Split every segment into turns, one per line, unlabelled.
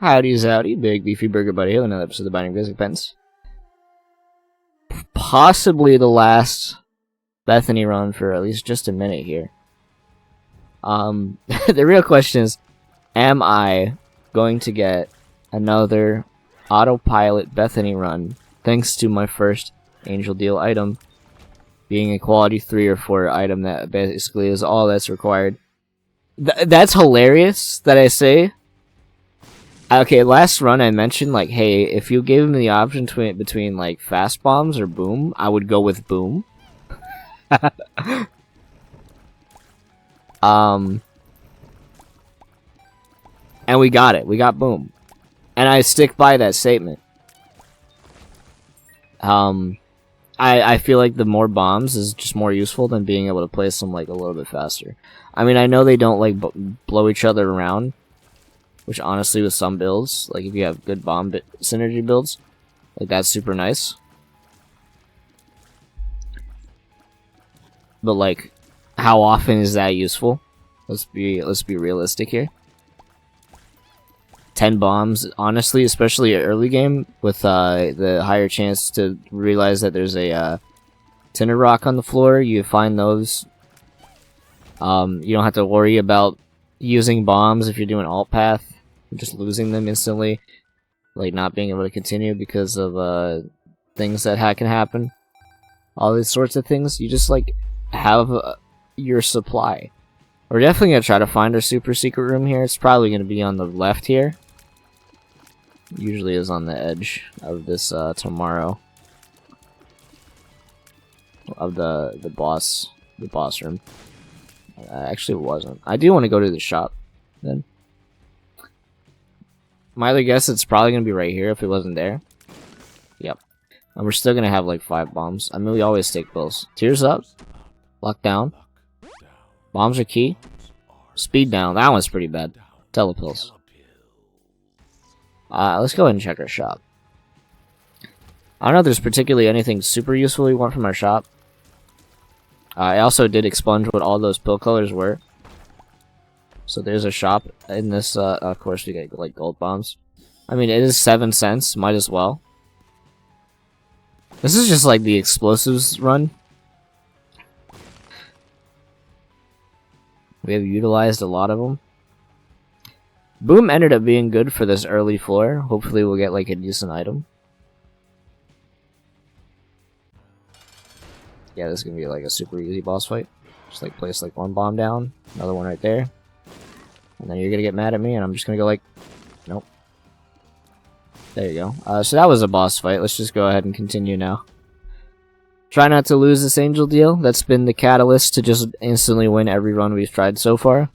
Howdy zowdy, big beefy burger buddy here, another episode of the Binding Basic Pens. Possibly the last Bethany run for at least just a minute here. The real question is, am I going to get another autopilot Bethany run thanks to my first Angel Deal item being a quality 3 or 4 item that basically is all that's required? That's hilarious that I say. Okay, last run I mentioned, like, hey, if you gave me the option between like, fast bombs or boom, I would go with boom. And we got it. We got boom. And I stick by that statement. I feel like the more bombs is just more useful than being able to place them, like, a little bit faster. I mean, I know they don't, like, blow each other around. Which, honestly, with some builds, like if you have good bomb synergy builds, like that's super nice. But like, how often is that useful? Let's be realistic here. 10 bombs, honestly, especially early game, with the higher chance to realize that there's a tinder rock on the floor. You find those. You don't have to worry about using bombs if you're doing alt path. Just losing them instantly, like not being able to continue because of things that can happen, all these sorts of things. You just like have your supply. We're definitely gonna try to find our super secret room here. It's probably gonna be on the left here. Usually is on the edge of this tomorrow of the boss room. Actually, it wasn't. I do want to go to the shop then. My other guess, it's probably going to be right here if it wasn't there. Yep. And we're still going to have like 5 bombs. I mean, we always take bills. Tears up. Lock down. Bombs are key. Speed down. That one's pretty bad. Telepills. Let's go ahead and check our shop. I don't know if there's particularly anything super useful we want from our shop. I also did expunge what all those pill colors were. So there's a shop in this, of course we get like gold bombs. I mean, it is 7 cents, might as well. This is just like the explosives run. We have utilized a lot of them. Boom ended up being good for this early floor. Hopefully we'll get like a decent item. Yeah, this is gonna be like a super easy boss fight. Just like place like 1 bomb down, another one right there. And then you're gonna get mad at me, and I'm just gonna go like, nope. There you go. So that was a boss fight. Let's just go ahead and continue now. Try not to lose this Angel Deal. That's been the catalyst to just instantly win every run we've tried so far.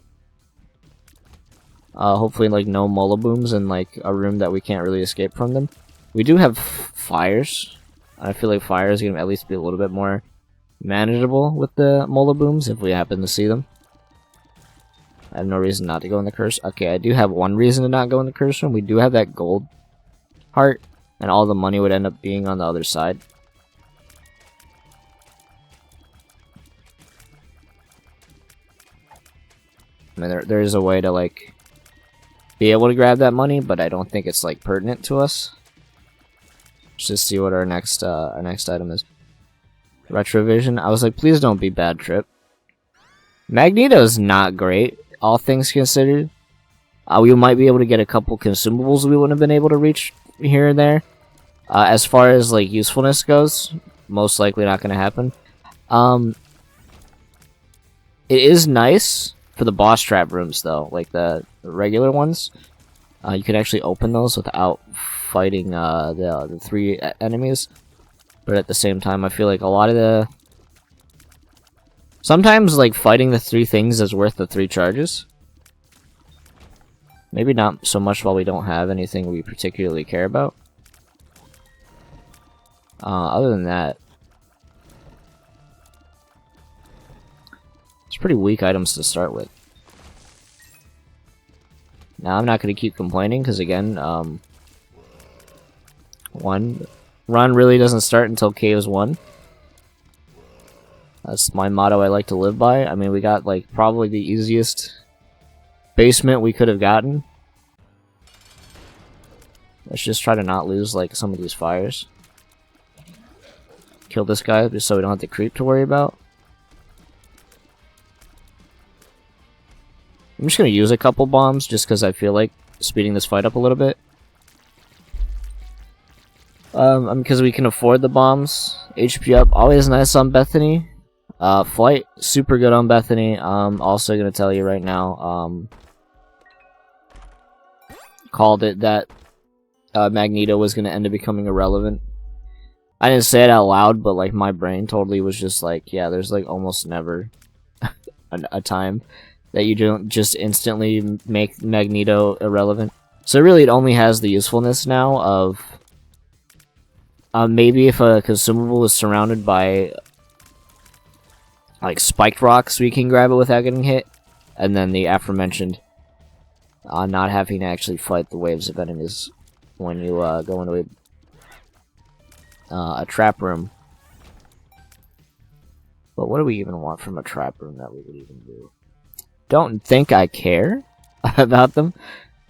Hopefully, like, no mola booms in, like, a room that we can't really escape from them. We do have fires. I feel like fire is gonna at least be a little bit more manageable with the mola booms if we happen to see them. I have no reason not to go in the curse. Okay, I do have one reason to not go in the curse room. We do have that gold heart, and all the money would end up being on the other side. I mean, there is a way to, like, be able to grab that money, but I don't think it's, like, pertinent to us. Let's just see what our next item is. Retrovision. I was like, please don't be bad trip. Magneto's not great. All things considered, we might be able to get a couple consumables we wouldn't have been able to reach here and there. As far as like usefulness goes, most likely not going to happen. It is nice for the boss trap rooms though, like the regular ones. You can actually open those without fighting the 3 enemies. But at the same time, I feel like a lot of the... Sometimes, like, fighting the 3 things is worth the 3 charges. Maybe not so much while we don't have anything we particularly care about. Other than that... It's pretty weak items to start with. Now, I'm not going to keep complaining, because again, run really doesn't start until Caves 1. That's my motto I like to live by. I mean, we got, like, probably the easiest basement we could have gotten. Let's just try to not lose like some of these fires. Kill this guy just so we don't have the creep to worry about. I'm just gonna use a couple bombs just because I feel like speeding this fight up a little bit. Because we can afford the bombs. HP up, always nice on Bethany. Flight, super good on Bethany. Also gonna tell you right now, called it that Magneto was gonna end up becoming irrelevant. I didn't say it out loud, but like my brain totally was just like, yeah, there's like almost never a time that you don't just instantly make Magneto irrelevant. So really it only has the usefulness now of maybe if a consumable is surrounded by like spiked rocks, we can grab it without getting hit, and then the aforementioned not having to actually fight the waves of enemies when you go into a trap room. But what do we even want from a trap room that we would even do? Don't think I care about them.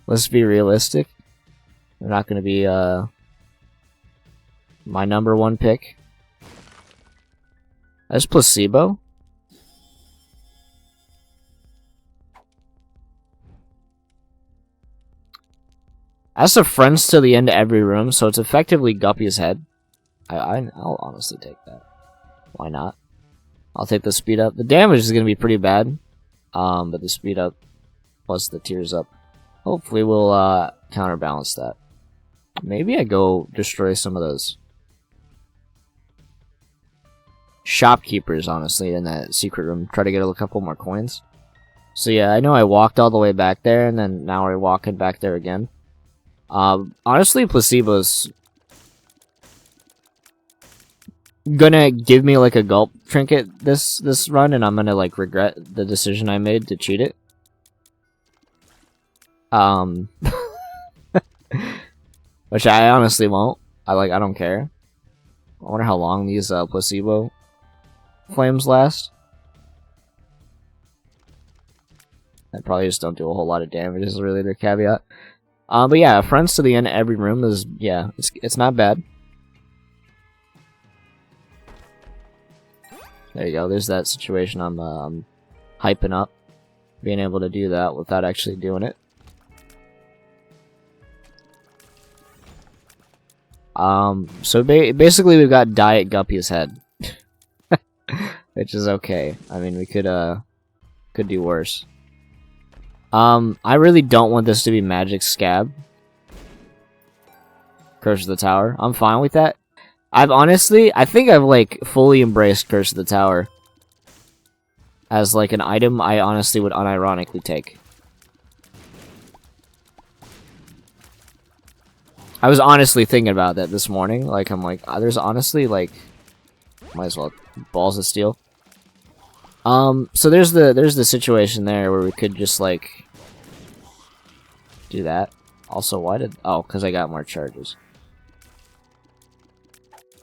Let's be realistic. They're not going to be my #1 pick. That's placebo. That's a friends to the end of every room, so it's effectively Guppy's head. I'll honestly take that. Why not? I'll take the speed up. The damage is going to be pretty bad, but the speed up plus the tears up hopefully will counterbalance that. Maybe I go destroy some of those shopkeepers, honestly, in that secret room. Try to get a couple more coins. So yeah, I know I walked all the way back there, and then now we're walking back there again. Honestly, placebo's gonna give me like a gulp trinket this run, and I'm gonna like regret the decision I made to cheat it. Which I honestly won't. I don't care. I wonder how long these placebo flames last. I probably just don't do a whole lot of damage is really the caveat. But yeah, friends to the end of every room is, yeah, it's not bad. There you go, there's that situation I'm hyping up. Being able to do that without actually doing it. So basically we've got Diet Guppy's head. Which is okay. I mean, we could do worse. I really don't want this to be Magic Scab. Curse of the Tower. I'm fine with that. I think I've like fully embraced Curse of the Tower as like an item I honestly would unironically take. I was honestly thinking about that this morning. Like, I'm like, there's honestly like, might as well balls of steel. So there's the situation there where we could just like do that. Also, because I got more charges.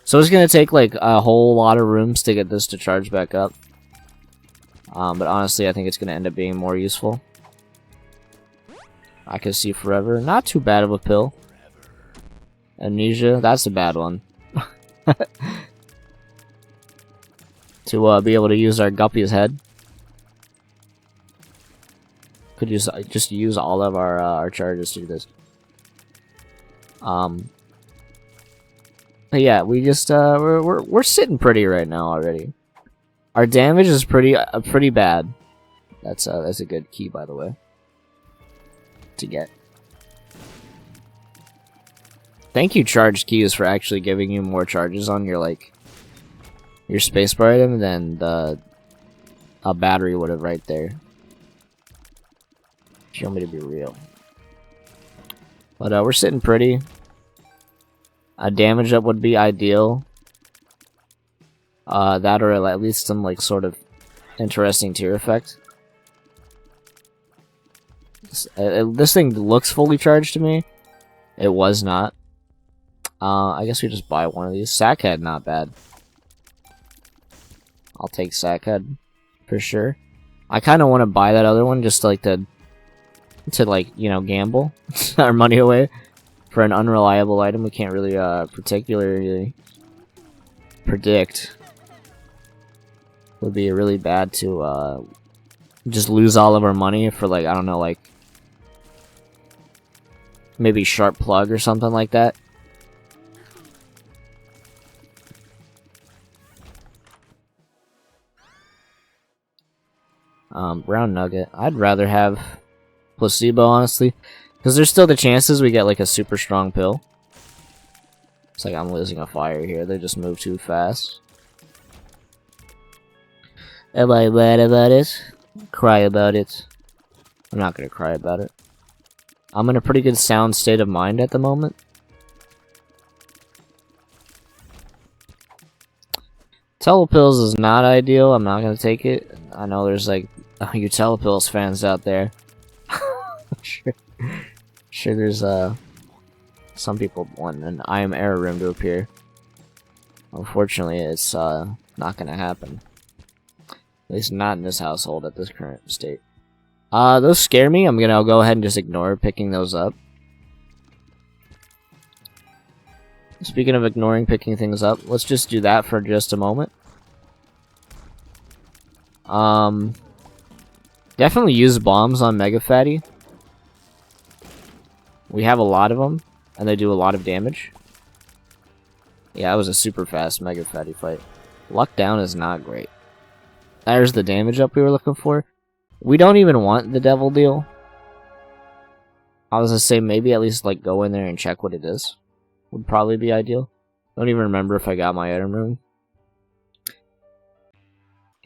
So it's gonna take like a whole lot of rooms to get this to charge back up. But honestly, I think it's gonna end up being more useful. I can see forever. Not too bad of a pill. Amnesia, that's a bad one. To be able to use our Guppy's head. Could just use all of our charges to do this. But yeah, we just we're sitting pretty right now already. Our damage is pretty bad. That's a good key, by the way, to get. Thank you, charged keys, for actually giving you more charges on your your spacebar item than a battery would have right there. Show me to be real. But we're sitting pretty. A damage up would be ideal. That or at least some like sort of interesting tier effect. This thing looks fully charged to me. It was not. I guess we just buy one of these. Sackhead, not bad. I'll take Sackhead for sure. I kind of want to buy that other one just like to like, you know, gamble our money away. for an unreliable item we can't really particularly predict. It would be really bad to just lose all of our money for, like, I don't know, like maybe sharp plug or something like that. Brown nugget. I'd rather have placebo, honestly, because there's still the chances we get like a super strong pill. It's like I'm losing a fire here. They just move too fast. Am I mad about it? Cry about it. I'm not gonna cry about it. I'm in a pretty good sound state of mind at the moment. Telepills is not ideal. I'm not gonna take it. I know there's like you Telepills fans out there. sure there's some people want an I am error room to appear. Unfortunately, it's not gonna happen. At least not in this household at this current state. Those scare me. I'm gonna go ahead and just ignore picking those up. Speaking of ignoring picking things up, let's just do that for just a moment. Definitely use bombs on Mega Fatty. We have a lot of them, and they do a lot of damage. Yeah, that was a super fast Mega Fatty fight. Luck down is not great. There's the damage up we were looking for. We don't even want the Devil Deal. I was gonna say maybe at least like go in there and check what it is. Would probably be ideal. Don't even remember if I got my item room.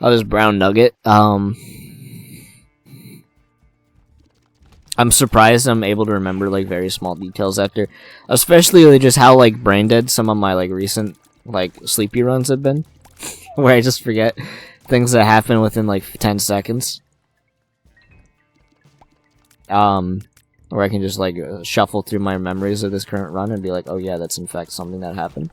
Oh, this brown nugget. I'm surprised I'm able to remember like very small details after, especially like, just how like brain dead some of my like recent like sleepy runs have been, where I just forget things that happen within like 10 seconds. Where I can just like shuffle through my memories of this current run and be like, oh yeah, that's in fact something that happened.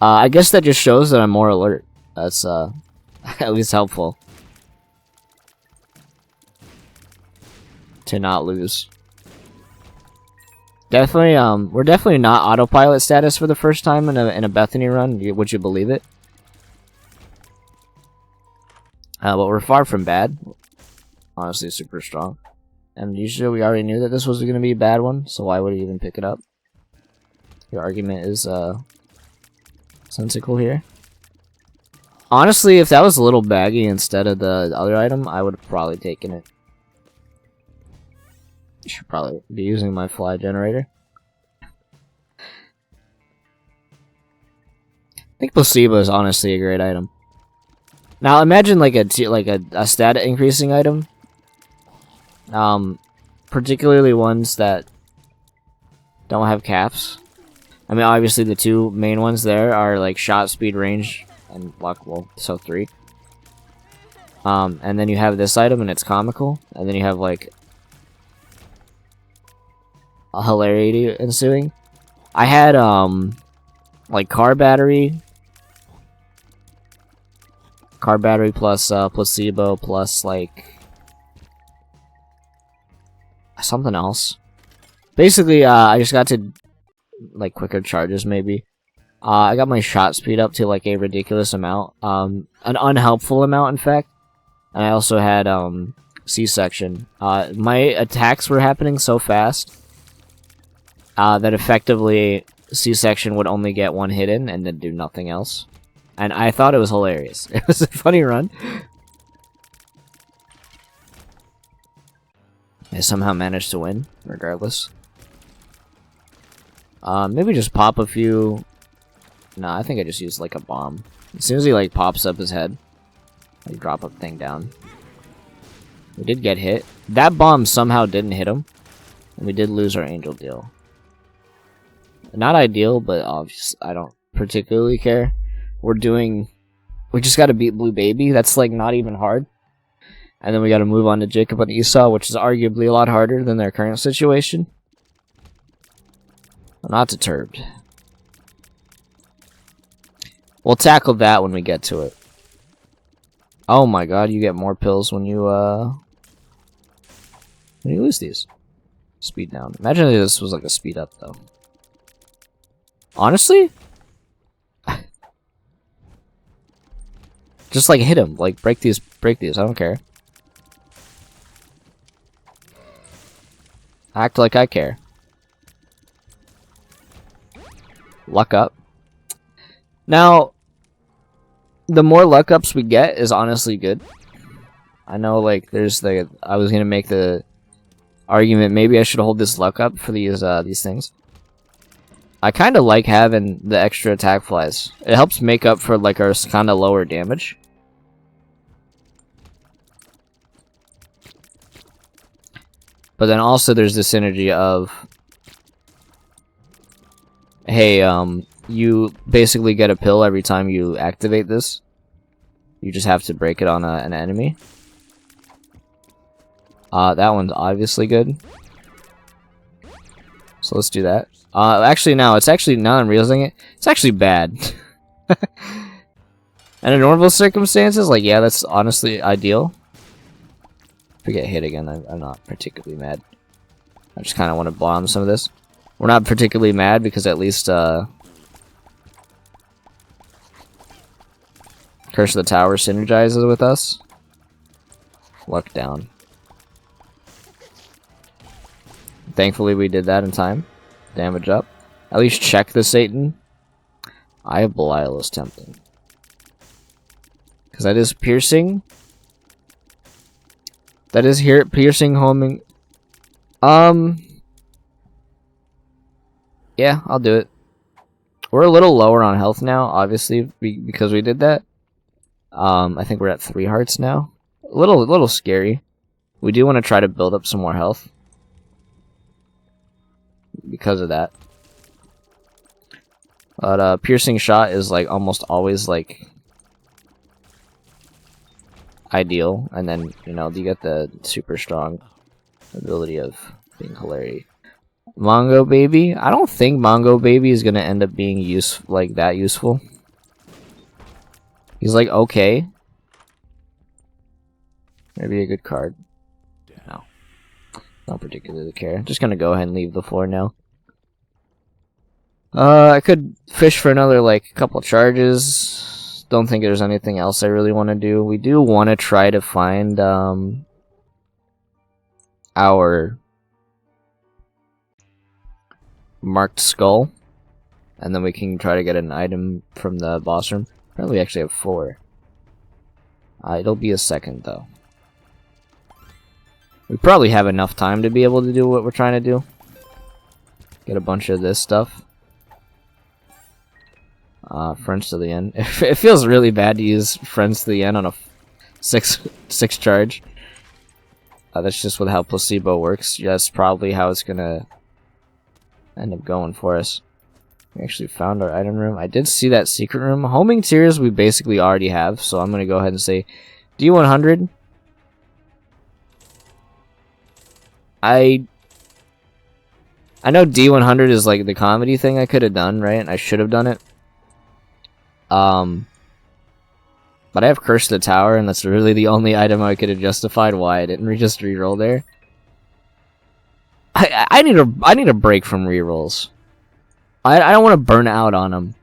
I guess that just shows that I'm more alert. That's at least helpful to not lose. Definitely, we're definitely not autopilot status for the first time in a Bethany run. Would you believe it? But we're far from bad. Honestly, super strong. And usually we already knew that this was going to be a bad one, so why would we even pick it up? Your argument is sensical here. Honestly, if that was a little baggy instead of the other item, I would have probably taken it. Should probably be using my fly generator. I think placebo is honestly a great item. Now imagine like a stat increasing item. Particularly ones that don't have caps. I mean, obviously the two main ones there are like shot, speed, range, and luck. Well, so 3. And then you have this item and it's comical, and then you have like a hilarity ensuing. I had like car battery plus placebo plus like something else. Basically, I just got to like quicker charges maybe. I got my shot speed up to like a ridiculous amount, an unhelpful amount in fact. And I also had C-section. My attacks were happening so fast that effectively C-section would only get one hit in and then do nothing else. And I thought it was hilarious. It was a funny run. I somehow managed to win, regardless. Maybe just pop a few... Nah, I think I just used like a bomb. As soon as he like pops up his head, I drop a thing down. We did get hit. That bomb somehow didn't hit him. And we did lose our angel deal. Not ideal, but obviously I don't particularly care. We just gotta beat Blue Baby. That's like not even hard. And then we gotta move on to Jacob and Esau, which is arguably a lot harder than their current situation. I'm not deterred. We'll tackle that when we get to it. Oh my god, you get more pills when you lose these. Speed down. Imagine if this was like a speed up though. Honestly? Just like hit him. Like break these. I don't care. Act like I care. Luck up. Now, the more luck ups we get is honestly good. I know, like, there's the. I was gonna make the argument maybe I should hold this luck up for these things. I kind of like having the extra attack flies. It helps make up for like our kind of lower damage. But then also there's the synergy of, hey, you basically get a pill every time you activate this. You just have to break it on an enemy. That one's obviously good. So let's do that. Actually, no, it's actually, now I'm realizing it, it's actually bad. And in normal circumstances, like, yeah, that's honestly ideal. If we get hit again, I'm not particularly mad. I just kind of want to bomb some of this. We're not particularly mad because at least, Curse of the Tower synergizes with us. Luck down. Thankfully we did that in time. Damage up. At least check the Satan. I have Belial's Tempting. Because that is piercing. That is here piercing, homing. Yeah, I'll do it. We're a little lower on health now, obviously, because we did that. I think we're at 3 hearts now. A little scary. We do want to try to build up some more health. Because of that. But piercing shot is like almost always like ideal, and then you know you get the super strong ability of being hilarious. Mongo Baby? I don't think Mongo Baby is gonna end up being that useful. He's like okay. Maybe a good card. No. Don't particularly care. Just gonna go ahead and leave the floor now. I could fish for another like couple charges. Don't think there's anything else I really want to do. We do want to try to find our marked skull, and then we can try to get an item from the boss room. Apparently we actually have 4. It'll be a second though. We probably have enough time to be able to do what we're trying to do. Get a bunch of this stuff. Friends to the end. It feels really bad to use Friends to the end on a 6 charge. That's just with how placebo works. Yeah, that's probably how it's gonna end up going for us. We actually found our item room. I did see that secret room. Homing Tears we basically already have, so I'm gonna go ahead and say D100. I know D100 is like the comedy thing I could have done, right? I should have done it. But I have Curse the Tower, and that's really the only item I could have justified why I didn't just reroll there. I need a break from rerolls. I don't want to burn out on them.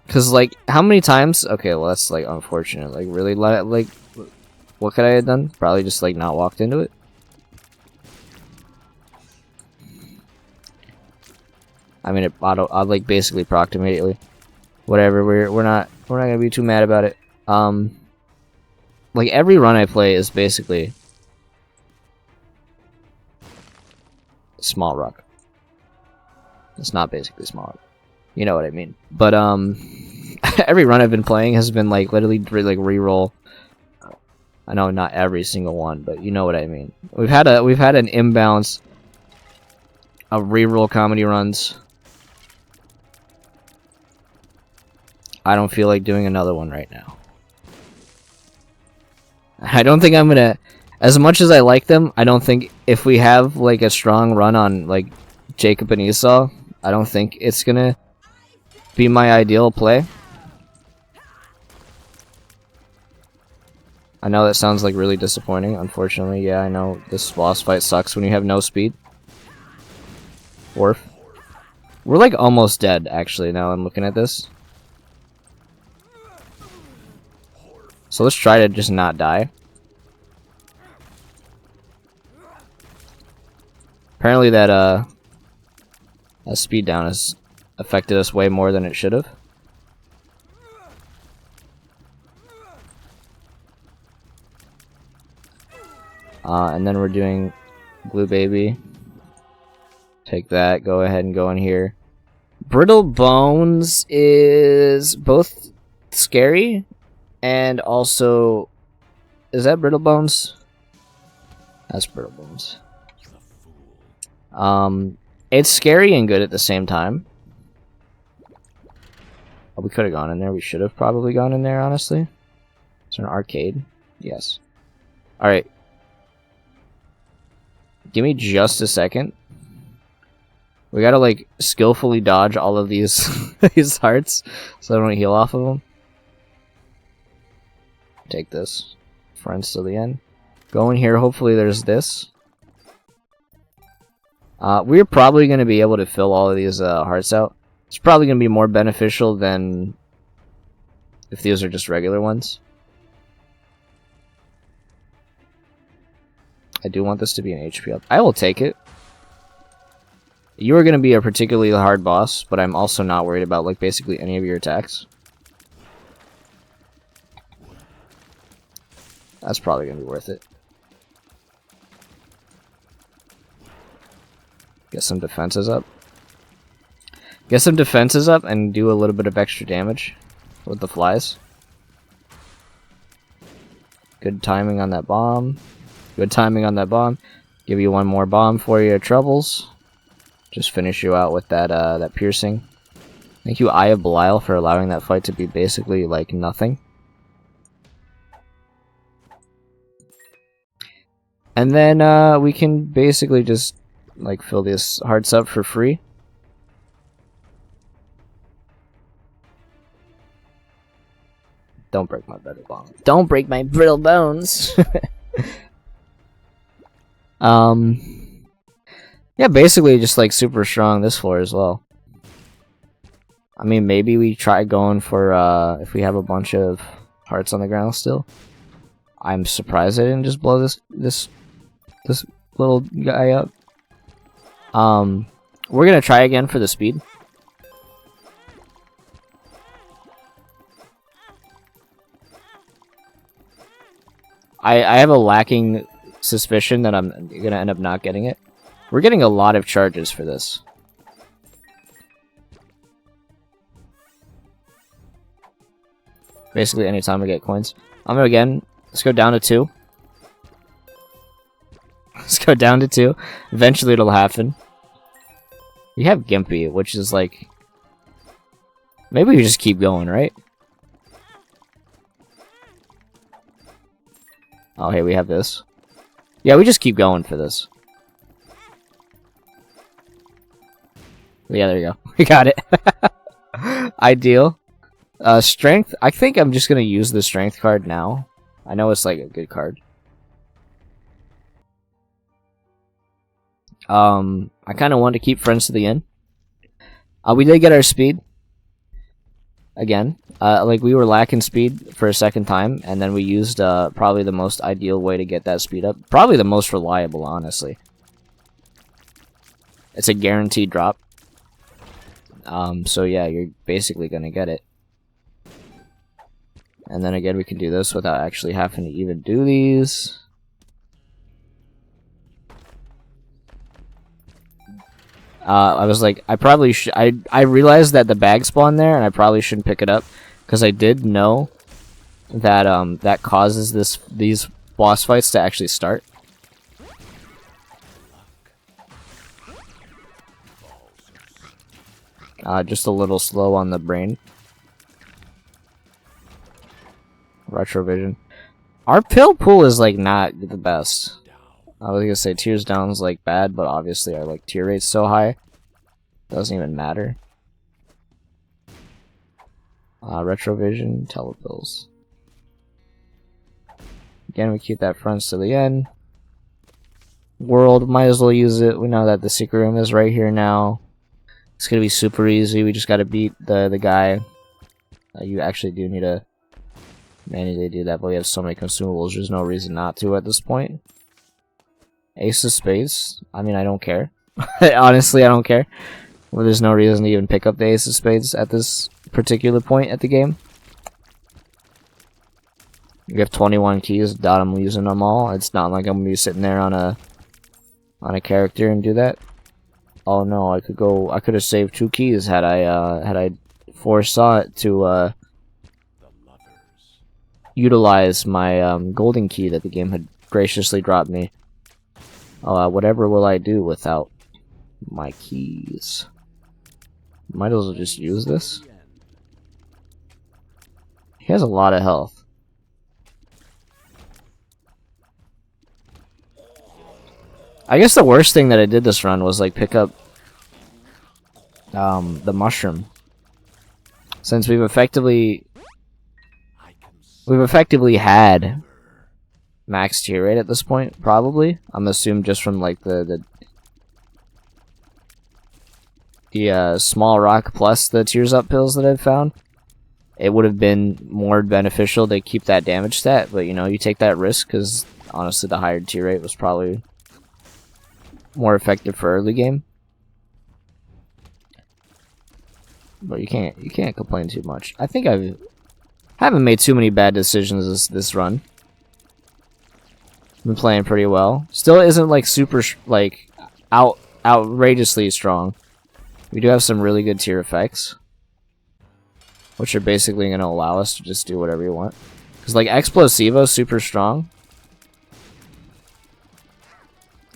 Cause like how many times? Okay, well that's like unfortunate. Like really, like what could I have done? Probably just like not walked into it. I mean, I'll like basically procced immediately. Whatever, we're not gonna be too mad about it. Like every run I play is basically small rock. It's not basically small rock. You know what I mean. But every run I've been playing has been like literally like reroll. I know not every single one, but you know what I mean. We've had an imbalance of reroll comedy runs. I don't feel like doing another one right now. I don't think I'm gonna, as much as I like them, I don't think if we have like a strong run on like Jacob and Esau, I don't think it's gonna be my ideal play. I know that sounds like really disappointing. Unfortunately, yeah, I know this boss fight sucks when you have no speed. Orf. We're like almost dead, actually, now I'm looking at this. So let's try to just not die. Apparently that speed down has affected us way more than it should have. And then we're doing Blue Baby. Take that, go ahead and go in here. Brittle Bones is both scary and also... Is that Brittle Bones? That's Brittle Bones. It's scary and good at the same time. Oh, we could have gone in there. We should have probably gone in there, honestly. It's an arcade. Yes. Alright. Give me just a second. We gotta, like, skillfully dodge all of these these hearts so I don't heal off of them. Take this. Friends to the end. Go in here. Hopefully there's this. We're probably going to be able to fill all of these hearts out. It's probably going to be more beneficial than if these are just regular ones. I do want this to be an HP up. I will take it. You are going to be a particularly hard boss, but I'm also not worried about like basically any of your attacks. That's probably going to be worth it. Get some defenses up. Get some defenses up and do a little bit of extra damage with the flies. Good timing on that bomb. Good timing on that bomb. Give you one more bomb for your troubles. Just finish you out with that that piercing. Thank you, Eye of Belial, for allowing that fight to be basically like nothing. And then we can basically just like fill these hearts up for free. Don't break my brittle bones. Don't break my brittle bones. Yeah, basically just like super strong this floor as well. I mean, maybe we try going for if we have a bunch of hearts on the ground still. I'm surprised I didn't just blow this little guy up. We're gonna try again for the speed. I have a lacking suspicion that I'm gonna end up not getting it. We're getting a lot of charges for this. Basically, anytime we get coins. I'm gonna again. Let's go down to 2. Let's go down to 2. Eventually, it'll happen. We have Gimpy, which is like... Maybe we just keep going, right? Oh, hey, we have this. Yeah, we just keep going for this. Yeah, there you go. We got it. Ideal. Strength. I think I'm just gonna use the strength card now. I know it's like a good card. I kind of want to keep Friends to the End. We did get our speed. Again. Like, we were lacking speed for a second time, and then we used probably the most ideal way to get that speed up. Probably the most reliable, honestly. It's a guaranteed drop. So yeah, you're basically gonna get it. And then again, we can do this without actually having to even do these. I was like, I probably should. I realized that the bag spawned there, and I probably shouldn't pick it up because I did know that that causes these boss fights to actually start. Just a little slow on the brain. Retrovision. Our pill pool is like not the best. I was gonna say Tears Down is like bad, but obviously our like tier rate's so high, doesn't even matter. Retrovision, telepills. Again, we keep that fronts to the end. World, might as well use it. We know that the secret room is right here now. It's gonna be super easy. We just gotta beat the guy. You actually do need to manually do that, but we have so many consumables. There's no reason not to at this point. Ace of Spades. I mean, I don't care. Honestly, I don't care. Well, there's no reason to even pick up the Ace of Spades at this particular point at the game. We have 21 keys. Doubt I'm using them all. It's not like I'm gonna be sitting there on a character and do that. Oh no, I could have saved 2 keys had I foresaw it to utilize my golden key that the game had graciously dropped me. Whatever will I do without my keys? Might as well just use this. He has a lot of health. I guess the worst thing that I did this run was like pick up the mushroom. Since we've effectively had max tier rate at this point, probably. I'm assuming just from like the small rock plus the tears up pills that I've found. It would have been more beneficial to keep that damage stat, but you know, you take that risk because honestly the higher tier rate was probably more effective for early game. But you can't complain too much. I think I haven't made too many bad decisions this run. Been playing pretty well. Still isn't like super like outrageously strong. We do have some really good tier effects, which are basically going to allow us to just do whatever you want. Because like Explosivo is super strong.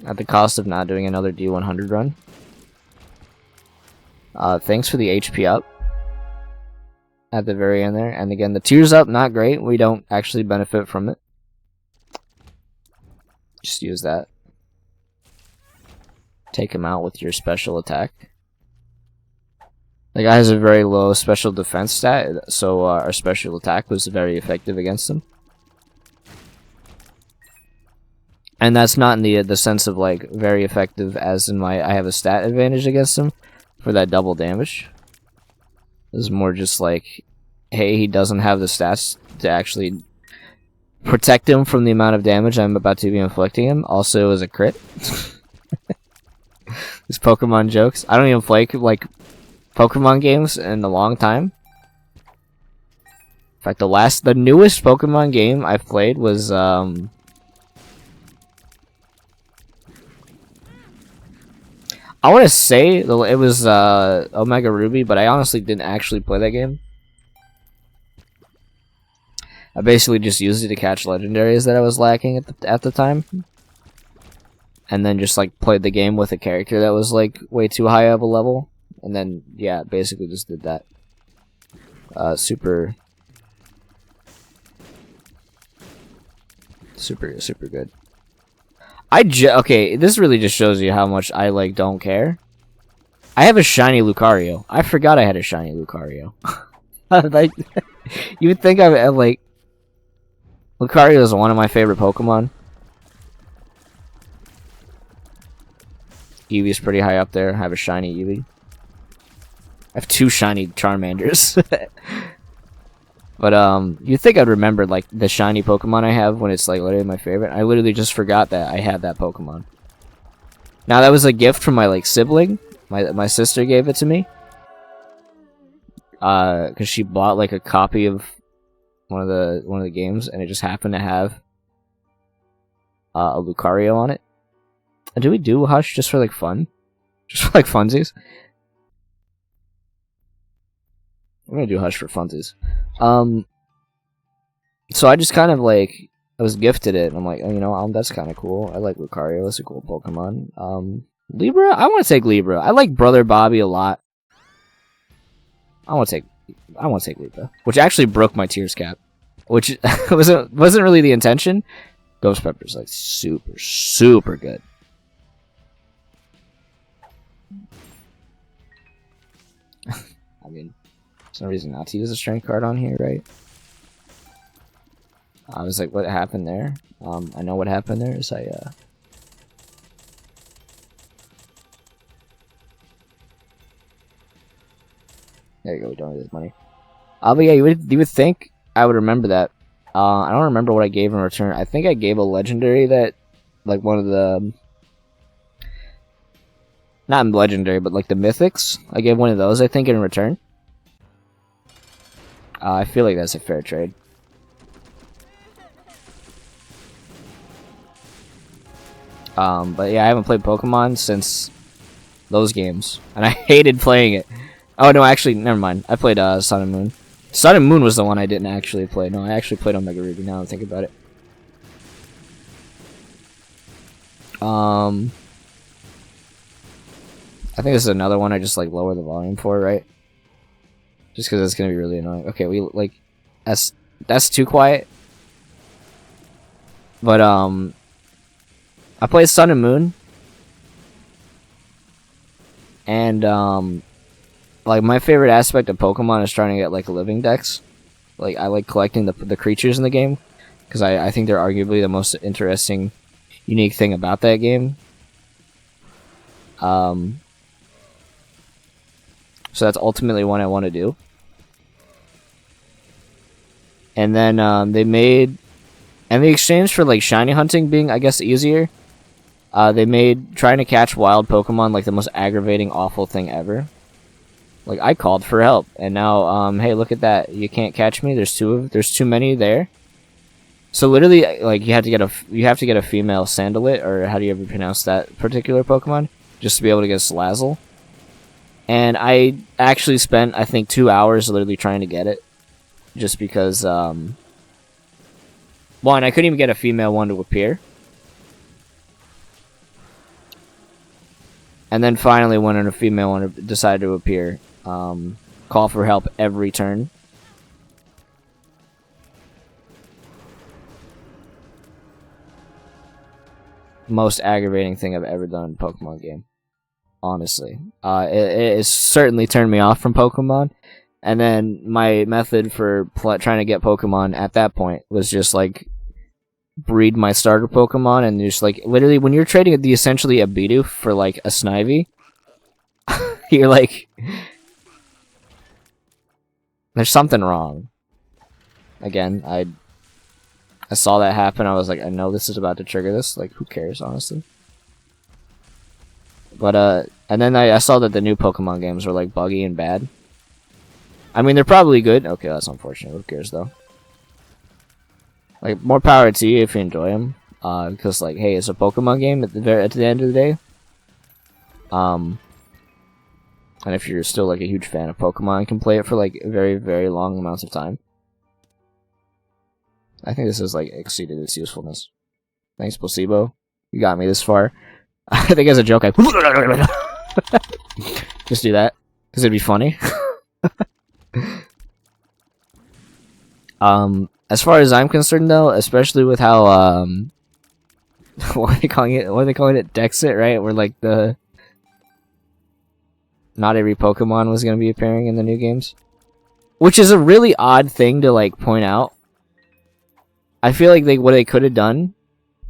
At the cost of not doing another D100 run. Thanks for the HP up. At the very end there. And again, the tears up, not great. We don't actually benefit from it. Just use that. Take him out with your special attack. The guy has a very low special defense stat, so our special attack was very effective against him. And that's not in the sense of like very effective as in I have a stat advantage against him for that double damage. This is more just like, hey, he doesn't have the stats to actually protect him from the amount of damage I'm about to be inflicting him. Also as a crit. These Pokemon jokes. I don't even play like Pokemon games in a long time. In fact, the newest Pokemon game I've played was I want to say it was Omega Ruby, but I honestly didn't actually play that game. I basically just used it to catch legendaries that I was lacking at the time. And then just like played the game with a character that was like way too high of a level. And then, yeah, basically just did that. Super good. Okay, this really just shows you how much I like don't care. I have a shiny Lucario. I forgot I had a shiny Lucario. Like, you would think I like Lucario is one of my favorite Pokemon. Eevee's pretty high up there. I have a shiny Eevee. I have 2 shiny Charmanders. But you'd think I'd remember like the shiny Pokemon I have when it's like literally my favorite. I literally just forgot that I had that Pokemon. Now that was a gift from my like sibling. My sister gave it to me. Cause she bought like a copy of one of the games and it just happened to have a Lucario on it. Do we do Hush just for like fun? Just for like funsies? I'm gonna do Hush for funsies. So I just kind of like I was gifted it and I'm like, oh, you know, that's kind of cool. I like Lucario. That's a cool Pokemon. Libra? I want to take Libra. I like Brother Bobby a lot. I want to take Libra, which actually broke my tears cap, which wasn't really the intention. Ghost Pepper's like super good. I mean, there's no reason not to use a strength card on here, right? I was like, what happened there? I know what happened there is there you go, we donated money. But yeah, you would think I would remember that. I don't remember what I gave in return. I think I gave a legendary that, like one of the, not legendary, but like the mythics. I gave one of those, I think, in return. I feel like that's a fair trade. But yeah, I haven't played Pokemon since those games, and I hated playing it. Oh no, actually, never mind. I played Sun and Moon. Sun and Moon was the one I didn't actually play. No, I actually played Omega Ruby. Now I'm thinking about it. I think this is another one I just like lower the volume for, right? Just because it's gonna be really annoying. Okay, we like that's too quiet. But I played Sun and Moon, and like my favorite aspect of Pokemon is trying to get like living decks. Like I like collecting the creatures in the game because I think they're arguably the most interesting, unique thing about that game. So that's ultimately what I want to do. And then they made, and the exchange for like shiny hunting being, I guess, easier. They made trying to catch wild Pokemon like the most aggravating, awful thing ever. Like I called for help, and now, hey, look at that! You can't catch me. There's too many there. So literally, like you have to get a female Sandalit, or how do you ever pronounce that particular Pokemon, just to be able to get Salazzle. And I actually spent, I think, 2 hours literally trying to get it, just because. One, I couldn't even get a female one to appear. And then finally, when a female one decided to appear, call for help every turn. Most aggravating thing I've ever done in a Pokemon game. Honestly. It certainly turned me off from Pokemon. And then my method for trying to get Pokemon at that point was just like breed my starter Pokemon, and just like literally when you're trading the essentially a Bidoof for like a Snivy, you're like, there's something wrong. Again, I saw that happen. I was like, I know this is about to trigger this. Like, who cares, honestly? But and then I saw that the new Pokemon games were like buggy and bad. I mean, they're probably good. Okay, that's unfortunate. Who cares though? Like, more power to you if you enjoy them. Because like, hey, it's a Pokemon game at the end of the day. And if you're still like a huge fan of Pokemon, you can play it for like very, very long amounts of time. I think this has like exceeded its usefulness. Thanks, Placebo. You got me this far. I think as a joke, I just do that because it'd be funny. As far as I'm concerned, though, especially with how what are they calling it? What are they calling it? Dexit, right? Where like not every Pokemon was gonna be appearing in the new games, which is a really odd thing to like point out. I feel like what they could have done,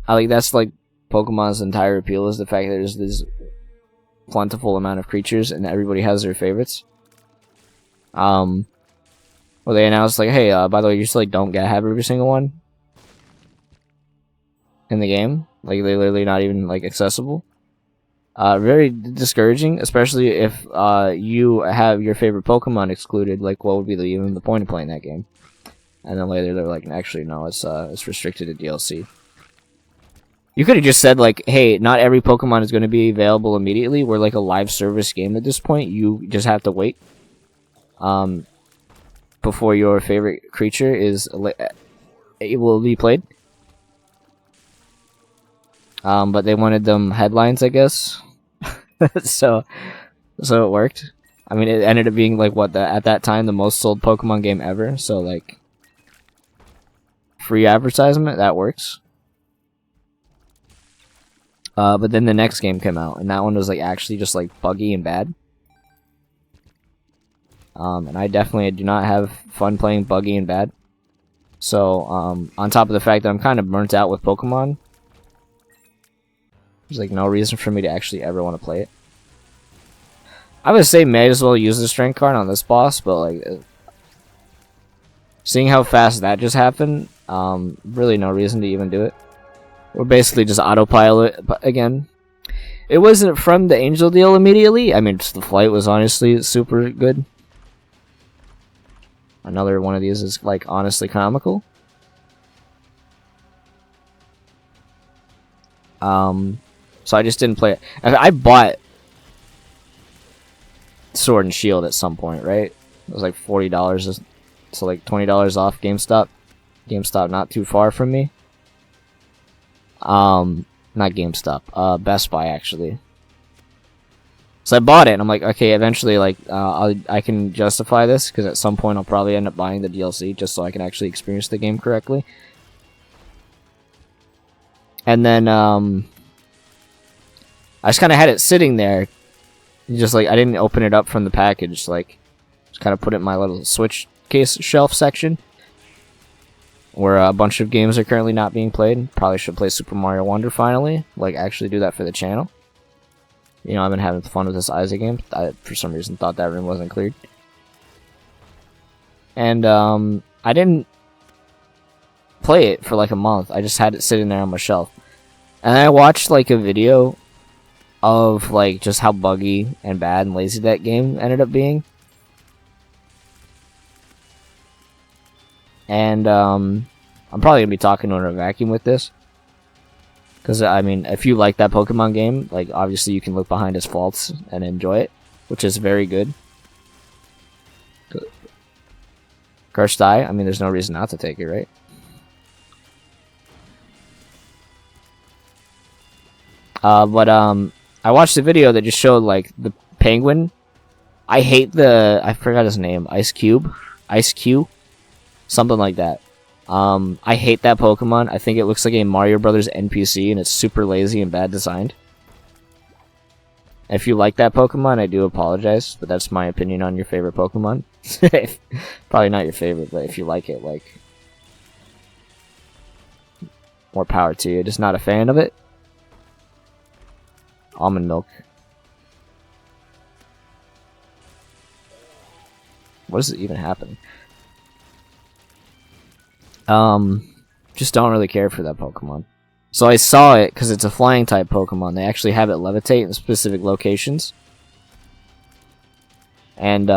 that's like Pokemon's entire appeal is the fact that there's this plentiful amount of creatures and everybody has their favorites. Well, they announced like, hey, by the way, you just like don't have every single one in the game. Like they're literally not even like accessible. Very discouraging, especially if you have your favorite Pokemon excluded. Like, what would be even the point of playing that game? And then later they're like, actually, no, it's restricted to DLC. You could have just said like, hey, not every Pokemon is going to be available immediately. We're like a live service game at this point. You just have to wait. Before your favorite creature it will be played. But they wanted them headlines, I guess. so it worked. I mean, it ended up being like at that time the most sold Pokemon game ever. So like, free advertisement, that works. But then the next game came out, and that one was like actually just like buggy and bad. And I definitely do not have fun playing buggy and bad. So, on top of the fact that I'm kind of burnt out with Pokemon, there's like no reason for me to actually ever want to play it. I would say may as well use the strength card on this boss, but like seeing how fast that just happened, really no reason to even do it. We're basically just autopilot again. It wasn't from the Angel deal immediately. I mean, just the flight was honestly super good. Another one of these is like honestly comical. So I just didn't play it. I bought Sword and Shield at some point, right? It was like $40, so like $20 off GameStop. GameStop not too far from me. Not GameStop, Best Buy actually. So I bought it, and I'm like, okay, eventually, like, I can justify this because at some point I'll probably end up buying the DLC just so I can actually experience the game correctly. And then I just kind of had it sitting there, just like I didn't open it up from the package, like just kind of put it in my little Switch case shelf section, where a bunch of games are currently not being played. Probably should play Super Mario Wonder finally, like actually do that for the channel. You know, I've been having fun with this Isaac game. I, for some reason, thought that room wasn't cleared. And I didn't play it for like a month. I just had it sitting there on my shelf. And I watched like a video of like just how buggy and bad and lazy that game ended up being. And I'm probably gonna be talking to a vacuum with this, because I mean, if you like that Pokemon game, like obviously you can look behind its faults and enjoy it, which is very good. Cursed Eye, I mean, there's no reason not to take it, right? But I watched a video that just showed like the penguin. I hate I forgot his name, Ice Cube, something like that. I hate that Pokemon. I think it looks like a Mario Brothers NPC, and it's super lazy and bad designed. If you like that Pokemon, I do apologize, but that's my opinion on your favorite Pokemon. Probably not your favorite, but if you like it, like, more power to you. Just not a fan of it. Almond milk. What is it even happening? Just don't really care for that Pokemon. So I saw it because it's a flying type Pokemon. They actually have it levitate in specific locations. And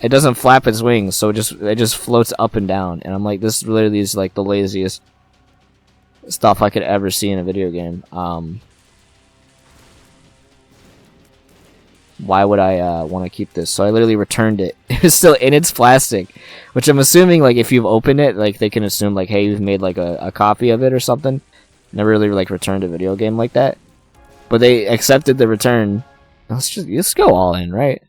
it doesn't flap its wings, so it just floats up and down. And I'm like, this literally is like the laziest stuff I could ever see in a video game. Why would I want to keep this? So I literally returned it. It was still in its plastic, which I'm assuming, like, if you've opened it, like, they can assume, like, hey, you've made, like, a copy of it or something. Never really, like, returned a video game like that. But they accepted the return. Let's go all in, right?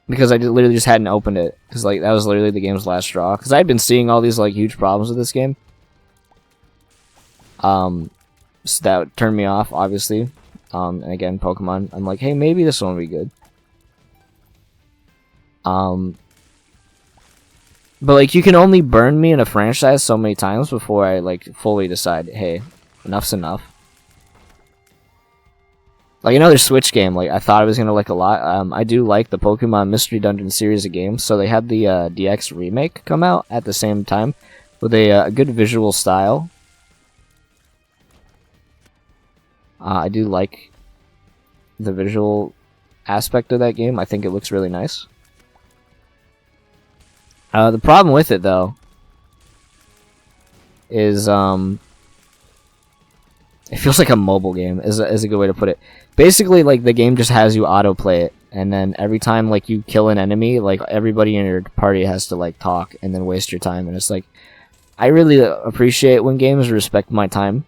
Because I literally just hadn't opened it. Because, like, that was literally the game's last straw. Because I'd been seeing all these, like, huge problems with this game. So that turned me off, obviously. And again, Pokemon, I'm like, hey, maybe this one will be good. But like, you can only burn me in a franchise so many times before I like fully decide, hey, enough's enough. Like another Switch game, like I thought I was gonna like a lot. I do like the Pokemon Mystery Dungeon series of games. So they had the DX remake come out at the same time with a good visual style. I do like the visual aspect of that game. I think it looks really nice. The problem with it, though, is it feels like a mobile game, is a good way to put it. Basically, like, the game just has you autoplay it, and then every time, like, you kill an enemy, like, everybody in your party has to, like, talk and then waste your time, and it's like, I really appreciate when games respect my time.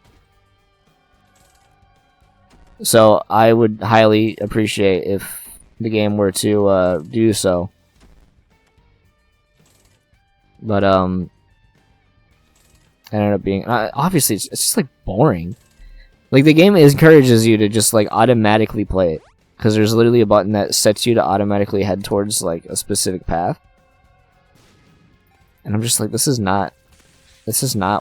So I would highly appreciate if the game were to do so. But ended up being obviously it's just like boring. Like the game encourages you to just like automatically play it. because there's literally a button that sets you to automatically head towards like a specific path. And I'm just like, this is not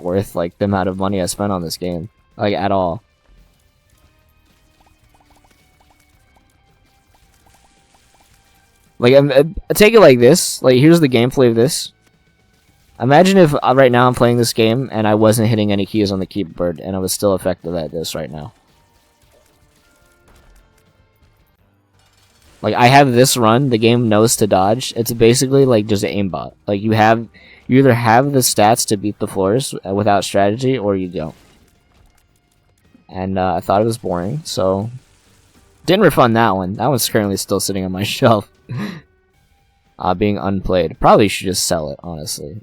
worth like the amount of money I spent on this game, like at all. Like, take it like this. Like, here's the gameplay of this. Imagine if right now I'm playing this game and I wasn't hitting any keys on the keyboard and I was still effective at this right now. Like, I have this run, the game knows to dodge. It's basically like just an aimbot. Like, you either have the stats to beat the floors without strategy or you don't. And I thought it was boring, so didn't refund that one. That one's currently still sitting on my shelf. Being unplayed. Probably should just sell it, honestly.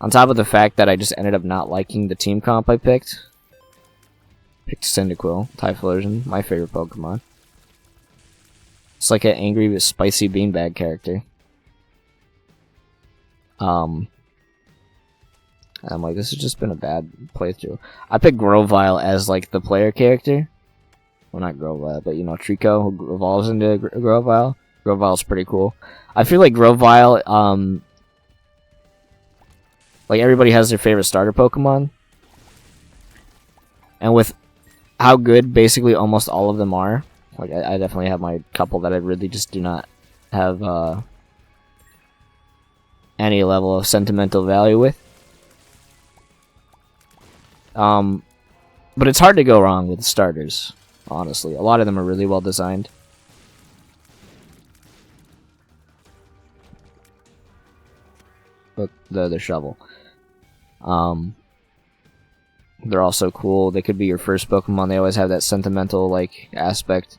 On top of the fact that I just ended up not liking the team comp I picked. Picked Cyndaquil, Typhlosion, my favorite Pokemon. It's like an angry but spicy beanbag character. I'm like, this has just been a bad playthrough. I picked Grovyle as like the player character. Well, not Grovyle, but you know, Trico, who evolves into Grovyle. Grovyle's pretty cool. I feel like Grovyle, like everybody has their favorite starter Pokemon. And with how good basically almost all of them are, like I definitely have my couple that I really just do not have any level of sentimental value with. But it's hard to go wrong with starters, honestly. A lot of them are really well designed. But the shovel. They're also cool. They could be your first Pokemon. They always have that sentimental like aspect.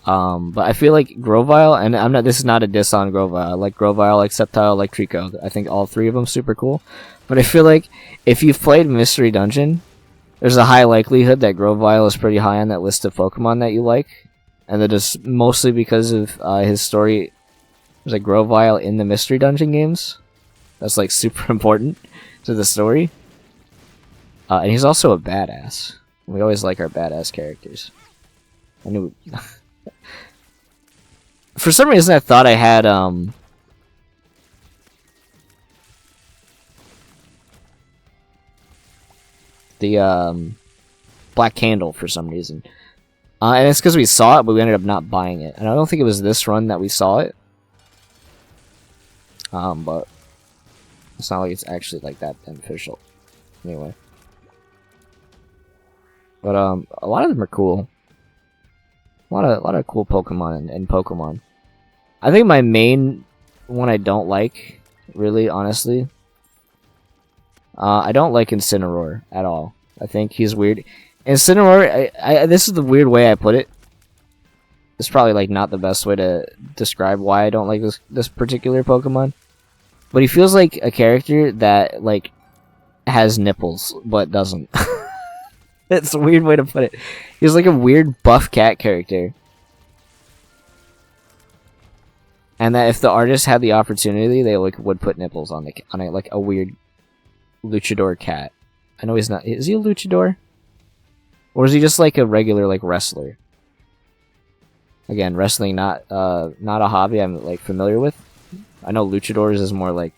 But I feel like Grovyle, and I'm not. This is not a diss on Grovyle. I like Grovyle, like Sceptile, like Trico. I think all three of them super cool. But I feel like if you've played Mystery Dungeon, there's a high likelihood that Grovyle is pretty high on that list of Pokemon that you like, and that is mostly because of his story. There's like Grovyle in the Mystery Dungeon games. That's like super important to the story. And he's also a badass. We always like our badass characters. I knew. For some reason, I thought I had the Black Candle for some reason, and it's because we saw it, but we ended up not buying it. And I don't think it was this run that we saw it. But it's not like it's actually like that beneficial. Anyway, but a lot of them are cool. A lot of cool Pokemon in Pokemon. I think my main one I don't like, really, honestly, I don't like Incineroar at all. I think he's weird. Incineroar, this is the weird way I put it. It's probably like not the best way to describe why I don't like this particular Pokemon. But he feels like a character that like has nipples but doesn't. It's a weird way to put it. He's like a weird buff cat character. And that if the artist had the opportunity, they like would put nipples on like a weird luchador cat. I know he's not. Is he a luchador? Or is he just like a regular like wrestler? Again, wrestling not a hobby I'm like familiar with. I know luchadors is more like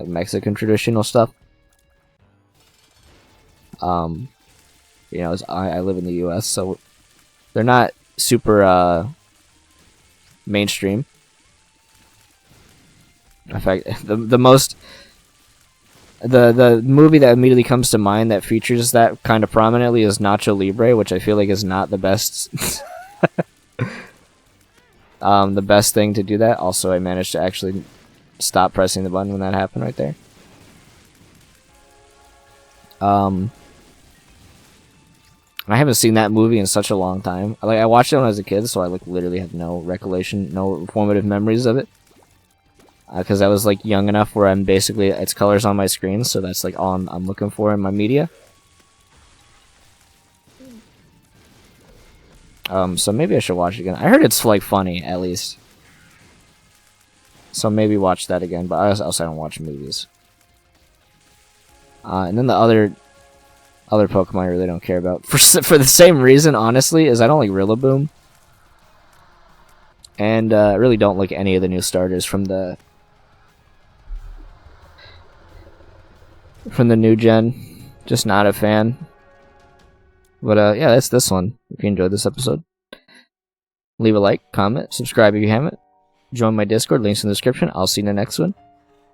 Mexican traditional stuff. You know, I live in the U.S., so they're not super mainstream. In fact, the movie that immediately comes to mind that features that kind of prominently is Nacho Libre, which I feel like is not the best. The best thing to do that. Also, I managed to actually stop pressing the button when that happened right there. I haven't seen that movie in such a long time. Like, I watched it when I was a kid, so I like literally have no recollection, no formative memories of it. Because I was like young enough where I'm basically it's colors on my screen, so that's like all I'm looking for in my media. So maybe I should watch it again. I heard it's like funny at least, so maybe watch that again. But I also don't watch movies. And then the other Pokemon I really don't care about for the same reason, honestly, is I don't like Rillaboom, and I really don't like any of the new starters from the new gen. Just not a fan. But yeah, that's this one. If you enjoyed this episode, leave a like, comment, subscribe if you haven't. Join my Discord, links in the description. I'll see you in the next one.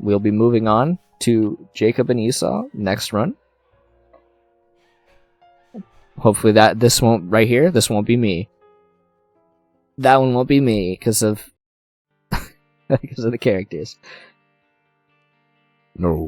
We'll be moving on to Jacob and Esau next run. Hopefully this won't be me. That one won't be me because of the characters. No.